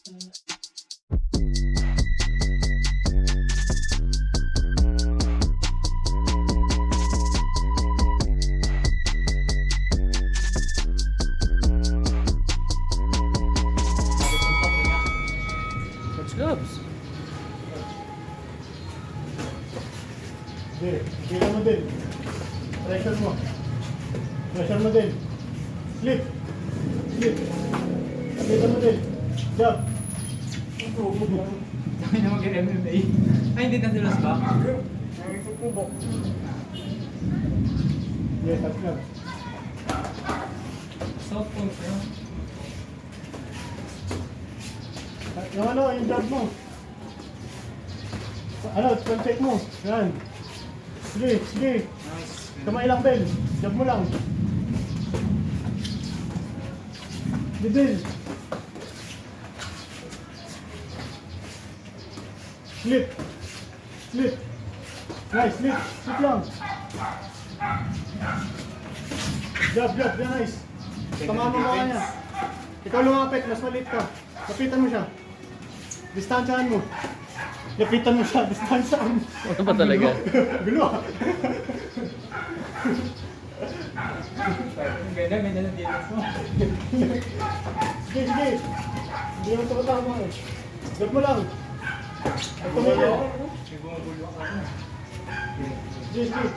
What's gloves? Hindi, kita mo din. Pressure mo. Pressure mo din. Slip. Slip. Kita mo din. Jump. Kami na mag-MMA. Ay, hindi na sila sa back. Yes, that's good. Soft point, bro. Yung ano, yung jump mo. Ano, spell check mo. Yan. Sige, sige. Nice. Kamay lang, Ben. Jump mo lang. Bidil. Slip. Slip. Nice, slip. Slip lang. Jump, jump. Yan, nice. Tama mo mga niya. Ikaw lumapit, mas maliit ka. Lapitan mo siya. Distansyahan mo. Lapitan mo siya, distansyahan mo. Ano ba talaga? Gulo ah. Ang ganda, ganda ng DNS mo. Sige, sige. Hindi mo tumatama eh. Jump mo lang. At tumigil. May bumabulwa ka na. Sige, sige.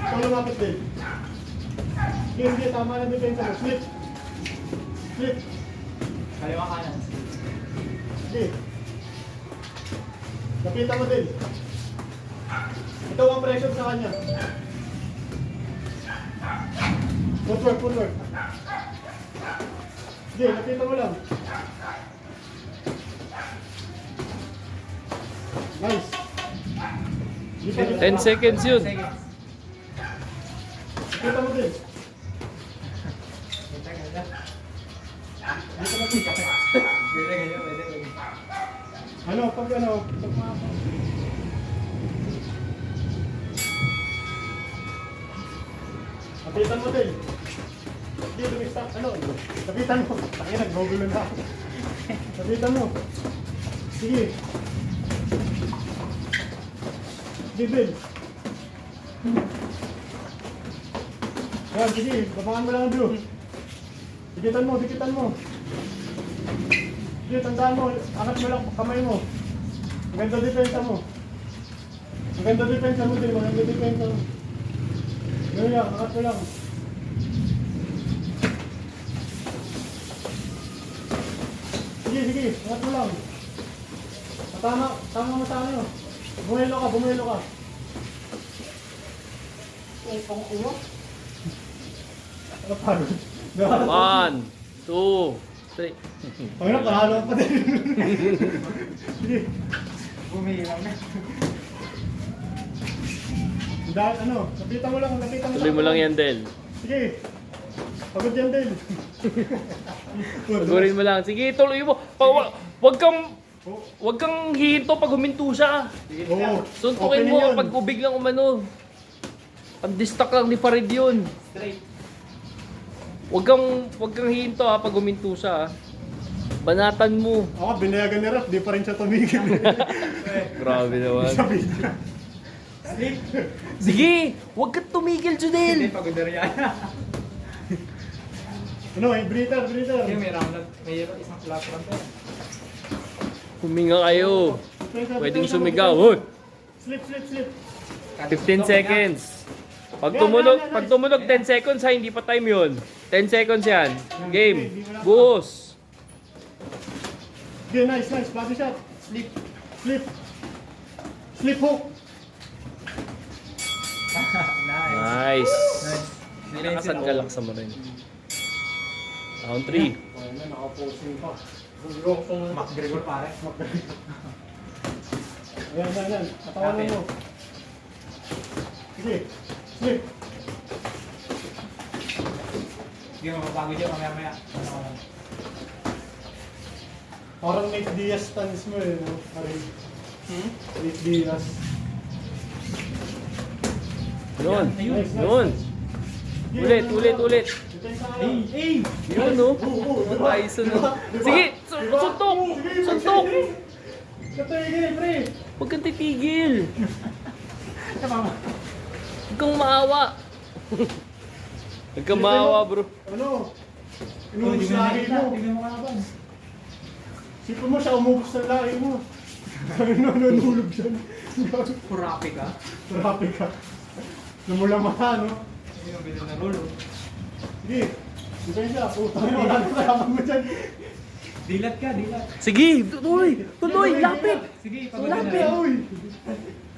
Ikaw lumapit din. Sige, sige. Tama na depensa mo. Slip. Slip. Kaliwa kanan. Sige. Lapitan mo din. Ito ang pressure sa kanya. Footwork, footwork. Sige, lapitan mo lang. Nice. 10 seconds yun. Lapitan mo din. Ganda, ganda. Dito na pick. Ganda, ganda, pwede, pwede. Ano, pag mga... Lapitan mo din. Hindi, lumista. Ano? Lapitan mo. Takina, nagbogulo na ako. Lapitan mo. Sige. Bibil. Yan, sige. Babangan mo lang ang blue. Dikitan mo, dikitan mo. Sige, tandaan mo. Angat mo lang kamay mo. Maganda depensa mo. Maganda depensa mo din. Maganda depensa mo. Ganun lang, angat mo lang. Sige, sige. Angat mo lang. Tama, tama mo sa ano. Bumelo ka, bumelo ka. Ang ulo? Ano pagod? 1, 2, 3. Ay na, panalo pa din. Sige. Bumilang na. Dahil ano, lapitan mo lang, lapitan mo. Tuloy mo lang yan, Del. Sige. Pagod yan din. Pagurin mo lang. Sige, tuloy mo. Wag kang hihinto pag huminto siya. Oo. Suntukin Opening mo yun. pag ubig lang umano. Pag-distract lang ni Farid yun. Straight. Wag kang hihinto ha pag huminto siya ha. Banatan mo. Ako, binayagan ni Raf, di pa rin siya tumigil. Grabe naman. Sabi niya. Sleep. Sige, wag kang tumigil, Hindi, Jodel. pagod na rin yan. Ano, breather, breather. Hindi, may round, may isang flat round to. Huminga kayo. Depensa, Pwedeng depensa, sumigaw. depensa. Hoy, Slip, slip, slip. 15 seconds. Pag tumunog 10 seconds ha, hindi pa time yun. 10 seconds yan. Game. Buhos. Okay, nice, nice. Body shot. Sleep. Slip. Slip hook. Nice. Nice. Nice. Nakasan ka lang sa mo rin. Round 3. Ayun na, nakaposing pa. Gulong kung... McGregor pare. Ayan, ayan, ayan. Katawanan mo. Sige. Slip. Hindi mo mapagod yun, mamaya-maya. Parang Nate Diaz stance mo eh. No? Parang Nate Diaz. Yun. Nice, nice, Yun. nice. Ulit. Depensa ka Hey, lang. hey! Yun, no? Oo, Ito diba? tayo sunod. Diba? Sige, Diba? suntok! Sige, Suntok! sige. Katigil, pre. Huwag kang titigil. Tama. Huwag kang maawa. Huwag kang maawa, bro. Ano? Oh, Inubos hindi mo na lahi nakita. mo. Tingnan mo kalaban. Sipon mo siya, umubos na lahi mo. Sabi na, nanulog siya. Purapi ka. Traffic ka. Namula-mata, no? Hindi yung bilhin na rolo. Sige. Depensa. Putang ina, wala na kalaban mo dyan. Dilat ka, dilat. Sige, tuloy! Tuloy! Lapit! Sige, Lapit, pagod na rin. uy.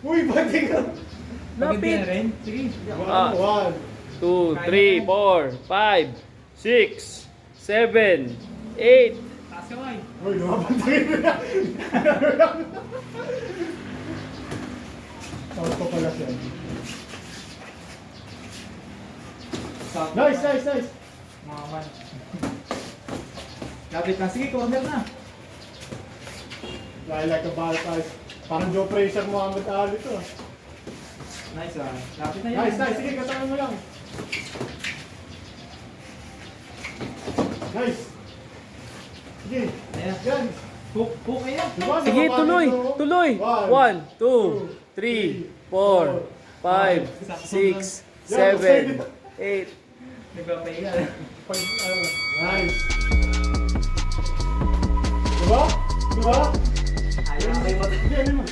Uy, pati ka. Pagod Lapit! na rin. Sige. Ah. 1, 2, 3, 4, 5, 6, 7, 8. Taas ka, May. Uy, lumabantay na. Tawag ko pala siya. Sakto. Nice, nice, nice. Mga man. Lapit na. Sige, corner na. I like a ball guys. Parang Joe Frazier Muhammad Ali to. Nice ah. Lapit na yan. Nice, nice. Sige, katangan mo lang. Nice. Sige. Ayan. Yan. Hook, hook ayan. Diba, Sige, nakapalo tuloy! to? Tuloy! 1, 2, 3, 4, 5, 6, 7, 8. Nagpapahinga. Nice. Diba? Diba? Ayaw. Sige, ano mo?